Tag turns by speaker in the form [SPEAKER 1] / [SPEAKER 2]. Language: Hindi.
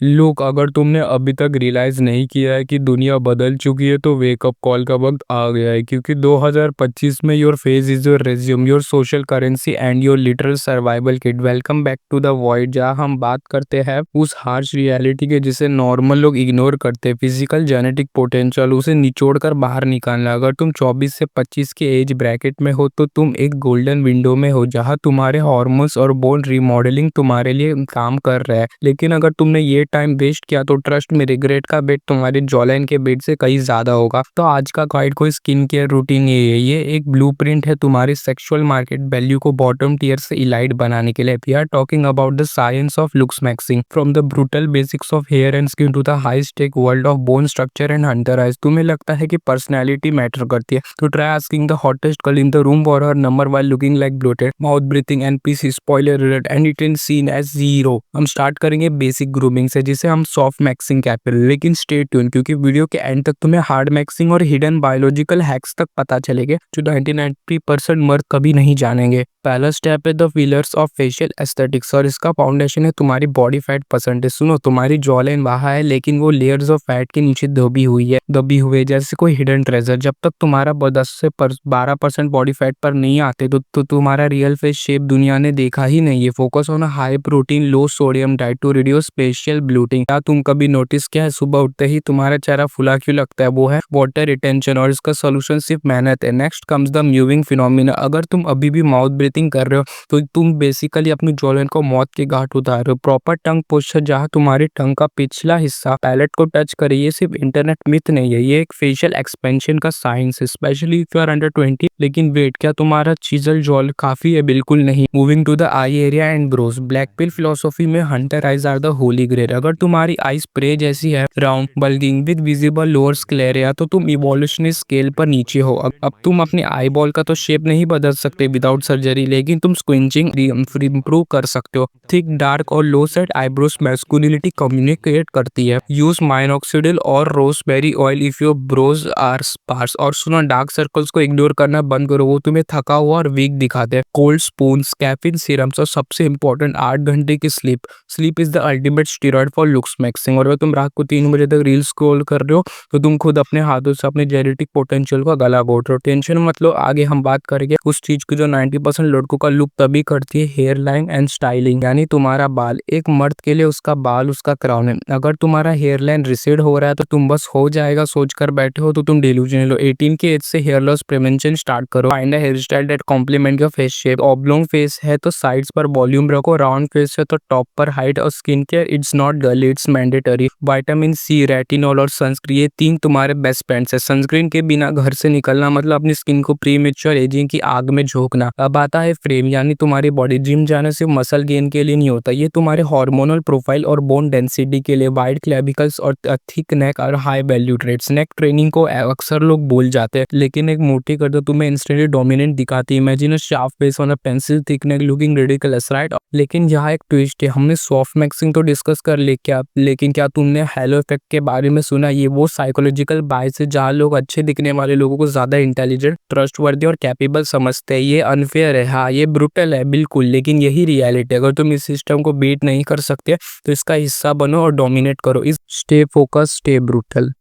[SPEAKER 1] लोग, अगर तुमने अभी तक रियलाइज नहीं किया है कि दुनिया बदल चुकी है तो वेकअप कॉल का वक्त आ गया है, क्योंकि 2025 में your face is your resume, your social currency and your literal survival kit. Welcome back to the void, जहां हम बात करते हैं उस हार्श रियलिटी के जिसे नॉर्मल लोग इग्नोर करते हैं। फिजिकल जेनेटिक पोटेंशियल, उसे निचोड़ कर बाहर निकालना। अगर तुम 24 से 25 के एज ब्रैकेट में हो तो तुम एक गोल्डन विंडो में हो जहां तुम्हारे हार्मोन्स और बोन रिमॉडलिंग तुम्हारे लिए काम कर रहा है। लेकिन अगर तुमने ये टाइम वेस्ट किया तो ट्रस्ट में रिग्रेट का वेट तुम्हारे जॉलाइन के वेट से कहीं ज्यादा होगा। तो आज का गाइड कोई स्किन केयर रूटीन ये है, ये एक ब्लूप्रिंट है तुम्हारी सेक्सुअल मार्केट वैल्यू को बॉटम टियर से इलाइट बनाने के लिए। We are talking about the science of looks maxing, from the brutal basics of hair and skin to the high stake world of bone structure and hunter eyes. तुम्हें लगता है कि पर्सनैलिटी मैटर करती है तो try asking the hottest girl in the room for her number while looking like bloated, mouth breathing and PC। Spoiler alert, and it is seen as zero. हम स्टार्ट करेंगे बेसिक ग्रूमिंग से, जिसे हम सॉफ्ट मैक्सिंग कहते हैं। लेकिन स्टे ट्यून, क्योंकि वीडियो के एंड तक तुम्हें हार्ड मैक्सिंग और हिडन बायोलॉजिकल हैक्स तक पता चलेंगे जो 99% मर्द कभी नहीं जानेंगे। पहला स्टेप है the pillars of facial aesthetics, और इसका फाउंडेशन है तुम्हारी बॉडी फैट परसेंटेज। सुनो, तुम्हारी जॉलाइन वहां है लेकिन वो लेयर्स ऑफ फैट के नीचे दबी हुई है जैसे कोई हिडन ट्रेजर। जब तक तुम्हारा 10 से 12% बॉडी फैट पर नहीं आते तो तुम्हारा रियल फेस शेप दुनिया ने देखा ही नहीं है। Focus on high protein low sodium diet to reduce facial bloating. क्या तुम कभी नोटिस किया है सुबह उठते ही तुम्हारा चेहरा फुला क्यों लगता है? वो है वाटर रिटेंशन, और इसका सोल्यूशन सिर्फ मेहनत है। Next comes the moving phenomena. अगर तुम अभी भी माउथ ब्रीथिंग कर रहे हो तो तुम बेसिकली अपनी जॉलाइन को मौत के घाट उतार रहे हो। प्रॉपर टंग पोस्चर, जहाँ तुम्हारी टंग का पिछला हिस्सा पैलेट को टच करे, ये सिर्फ इंटरनेट मिथ नहीं है, ये एक फेशियल एक्सपेंशन का साइंस है, specially if you are under 20। लेकिन वेट, क्या तुम्हारा चीजल जॉल काफी है? बिल्कुल नहीं। Moving to the eye area and brows. Black pill philosophy में hunter eyes are the holy grail. अगर तुम्हारी आई स्प्रे जैसी है, round bulging with visible lower sclera, तो तुम इवोल्यूशनरी स्केल पर नीचे हो। अब तुम अपने आई बॉल का तो शेप नहीं बदल सकते विदाउट सर्जरी, लेकिन तुम स्क्विंचिंग इंप्रूव कर सकते हो। थिक डार्क और low set eyebrows masculinity communicate करती है। यूज माइनॉक्सिडिल और rosemary oil if your brows are sparse. और सुनो, डार्क सर्कल्स को इग्नोर करना बंद करो, वो तुम्हें थका हुआ और वीक दिखाते हैं। कोल्ड स्पून्स, कैफीन सिरम्स, और सबसे इंपॉर्टेंट 8 घंटे की sleep. Sleep is the ultimate steroid for looks maxing. और अगर तुम रात को 3 बजे तक रील स्क्रॉल कर रहे हो तो तुम खुद अपने हाथों से अपने जेनेटिक पोटेंशियल का गला घोट रहे हो। टेंशन मत लो, आगे हम बात करेंगे उस चीज की जो 90% लड़कों का लुक तभी करती है, हेयर लाइन एंड स्टाइलिंग। यानी तुम्हारा बाल। एक मर्द के लिए उसका बाल उसका क्राउन है। अगर तुम्हारा हेयर लाइन रिसीड हो रहा है तो तुम बस हो जाएगा सोचकर बैठे हो तो तुम डिल्यूजनल हो। 18 के एज से हेयर लॉस प्रिवेंशन स्टार्ट करो। Find a hair style that complement your face shape. Oblong face है तो साइड्स पर वॉल्यूम रखो, राउंड फेस है तो टॉप पर हाइट। और skin care it's not girl, it's mandatory. Vitamin C, retinol और सनस्क्रीन, ये 3 तुम्हारे बेस्ट फ्रेंड्स है। सनस्क्रीन के बिना घर से निकलना मतलब अपनी स्किन को प्रीमेच्योर एजिंग की आग में झोंकना। अब आता है फ्रेम, यानी तुम्हारी बॉडी। जिम जाने से मसल गेन के लिए नहीं होता, ये तुम्हारे हार्मोनल प्रोफाइल और बोन डेंसिटी के लिए। वाइड क्लेविकल्स और थिक नेक और हाई वैल्यू ट्रेट्स। नेक ट्रेनिंग को अक्सर लोग भूल जाते हैं, लेकिन एक मोटी कर दो तुम्हें इंस्टेंटली डोमिनेंट दिखाती है। Imagine a sharp face on a pencil thick neck looking ridiculous, right? लेकिन यहाँ एक ट्विस्ट है। हमने सॉफ्ट मैक्सिंग तो डिस्कस कर ले क्या, लेकिन क्या तुमने हेलो इफेक्ट के बारे में सुना? ये वो साइकोलॉजिकल बायस है जहाँ लोग अच्छे दिखने वाले लोगों को ज्यादा इंटेलिजेंट, ट्रस्टवर्दी और कैपेबल समझते हैं। ये अनफेयर है, हाँ ये ब्रूटल है बिल्कुल, लेकिन यही रियलिटी है। अगर तुम इस सिस्टम को बीट नहीं कर सकते तो इसका हिस्सा बनो और डोमिनेट करो। इस स्टे फोकस, स्टे ब्रूटल।